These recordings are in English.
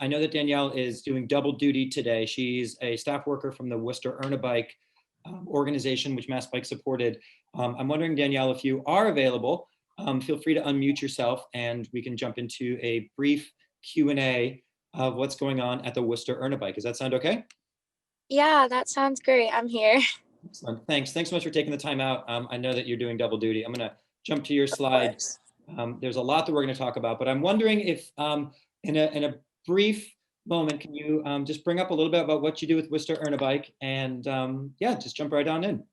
I know that Danielle is doing double duty today. She's a staff worker from the Worcester Earn-A-Bike organization, which MassBike supported. I'm wondering, Danielle, if you are available, feel free to unmute yourself and we can jump into a brief Q&A of what's going on at the Worcester Earn-A-Bike. Does that sound okay? Yeah, that sounds great. I'm here. Excellent. Thanks so much for taking the time out. I know that you're doing double duty. I'm going to jump to your slide. There's a lot that we're going to talk about, but I'm wondering if in a brief moment, can you just bring up a little bit about what you do with Worcester Earn-A-Bike and yeah, just jump right on in.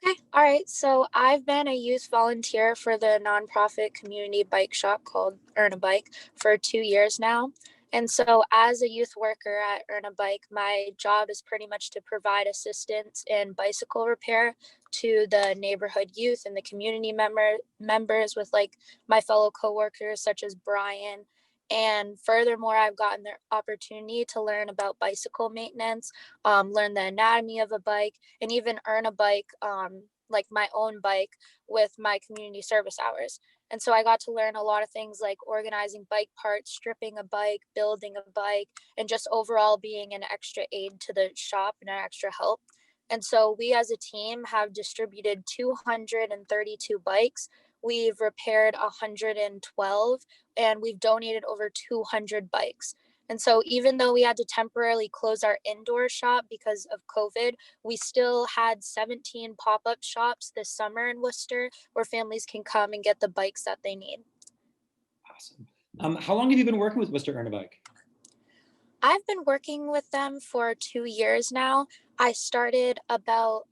Okay. All right. So I've been a youth volunteer for the nonprofit community bike shop called Earn-A-Bike for 2 years now. And so as a youth worker at Earn-A-Bike, my job is pretty much to provide assistance in bicycle repair to the neighborhood youth and the community members with like my fellow coworkers such as Brian. And furthermore, I've gotten the opportunity to learn about bicycle maintenance, learn the anatomy of a bike, and even earn a bike, like my own bike, with my community service hours. And so I got to learn a lot of things like organizing bike parts, stripping a bike, building a bike, and just overall being an extra aid to the shop and an extra help. And so we as a team have distributed 232 bikes. We've repaired 112 and we've donated over 200 bikes. And so even though we had to temporarily close our indoor shop because of COVID, we still had 17 pop-up shops this summer in Worcester where families can come and get the bikes that they need. Awesome. How long have you been working with Worcester Earn-A-Bike? I've been working with them for 2 years now. I started about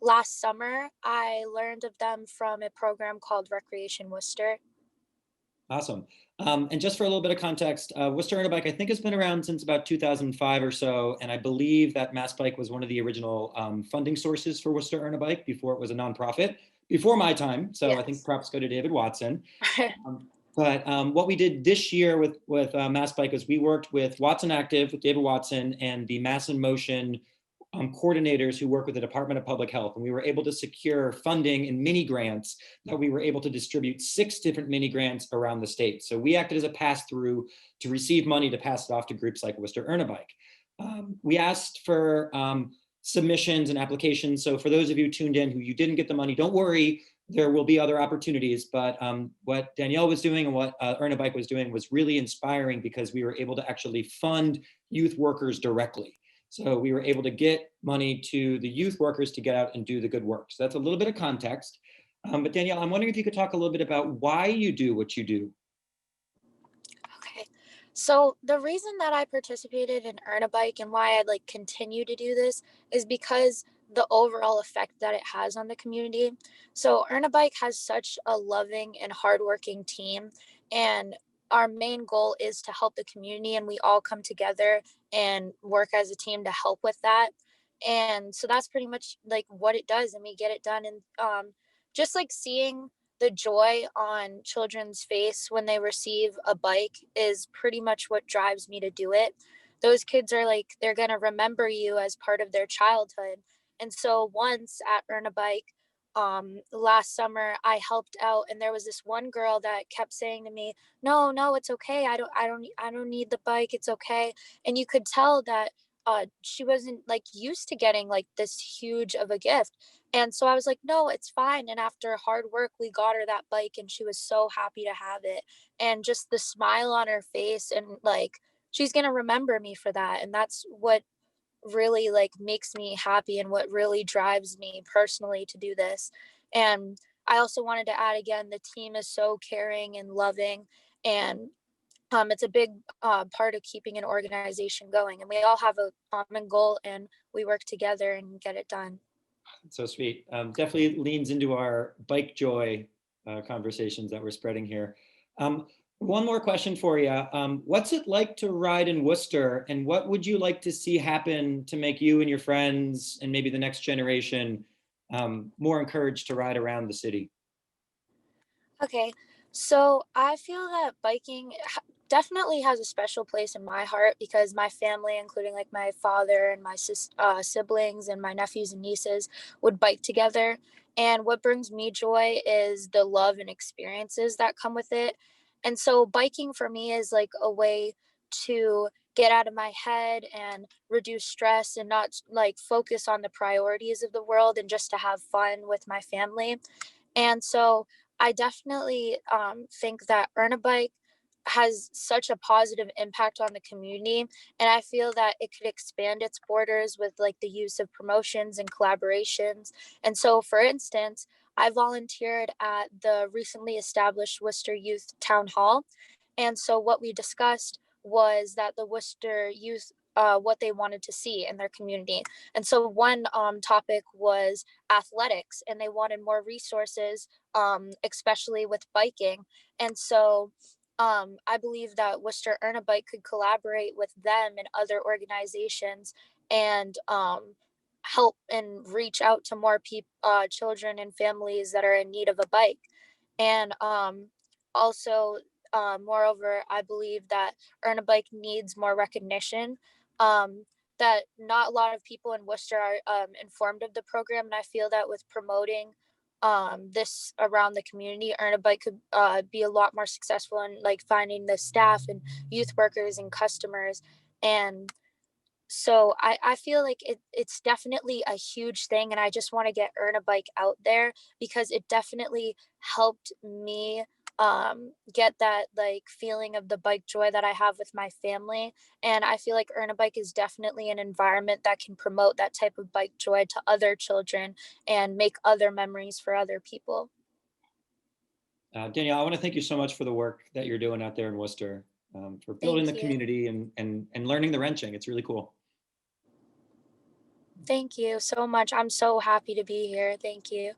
last summer. I learned of them from a program called Recreation Worcester. Awesome. And just for a little bit of context, Worcester Earn-A-Bike, I think, has been around since about 2005 or so. And I believe that MassBike was one of the original funding sources for Worcester Earn-A-Bike before it was a nonprofit, before my time. So yes. I think props go to David Watson. But what we did this year with MassBike was we worked with Watson Active, with David Watson, and the Mass in Motion coordinators who work with the Department of Public Health. And we were able to secure funding in mini grants that we were able to distribute 6 different mini grants around the state. So we acted as a pass-through to receive money to pass it off to groups like Worcester Earn-A-Bike. We asked for submissions and applications. So for those of you tuned in who you didn't get the money, don't worry, there will be other opportunities. But what Danielle was doing and what Earn-A-Bike was doing was really inspiring because we were able to actually fund youth workers directly. So we were able to get money to the youth workers to get out and do the good work. So that's a little bit of context. But Danielle, I'm wondering if you could talk a little bit about why you do what you do. Okay. So the reason that I participated in Earn-A-Bike and why I'd like continue to do this is because the overall effect that it has on the community. So Earn-A-Bike has such a loving and hardworking team, and our main goal is to help the community, and we all come together and work as a team to help with that. And so that's pretty much like what it does, and we get it done. And just like seeing the joy on children's face when they receive a bike is pretty much what drives me to do it. Those kids are like, they're going to remember you as part of their childhood. And so once at Earn-A-Bike, last summer I helped out, and there was this one girl that kept saying to me, no, it's okay. I don't need the bike. It's okay. And you could tell that she wasn't like used to getting like this huge of a gift. And so I was like, no, it's fine. And after hard work, we got her that bike, and she was so happy to have it. And just the smile on her face, and like, she's going to remember me for that. And that's what really like makes me happy and what really drives me personally to do this. And I also wanted to add again, the team is so caring and loving, and it's a big part of keeping an organization going. And we all have a common goal, and we work together and get it done. So sweet. Definitely leans into our bike joy conversations that we're spreading here. One more question for you. What's it like to ride in Worcester, and what would you like to see happen to make you and your friends and maybe the next generation more encouraged to ride around the city? Okay, so I feel that biking definitely has a special place in my heart because my family, including like my father and my siblings and my nephews and nieces, would bike together. And what brings me joy is the love and experiences that come with it. And so biking for me is like a way to get out of my head and reduce stress and not like focus on the priorities of the world and just to have fun with my family. And so I definitely think that Earn a Bike has such a positive impact on the community. And I feel that it could expand its borders with like the use of promotions and collaborations. And so, for instance, I volunteered at the recently established Worcester Youth Town Hall. And so, what we discussed was that the Worcester youth, what they wanted to see in their community. And so, one topic was athletics, and they wanted more resources, especially with biking. And so, I believe that Worcester Earn-A-Bike could collaborate with them and other organizations and help and reach out to more people, children and families that are in need of a bike. And also, moreover, I believe that Earn-A-Bike needs more recognition. That not a lot of people in Worcester are informed of the program, and I feel that with promoting this around the community, Earn-A-Bike could be a lot more successful in like finding the staff and youth workers and customers. And so I feel like it's definitely a huge thing, and I just want to get Earn-A-Bike out there because it definitely helped me get that like feeling of the bike joy that I have with my family. And I feel like Earn-A-Bike is definitely an environment that can promote that type of bike joy to other children and make other memories for other people. Danielle, I want to thank you so much for the work that you're doing out there in Worcester, for building the Thank you. community and learning the wrenching. It's really cool. Thank you so much. I'm so happy to be here. Thank you.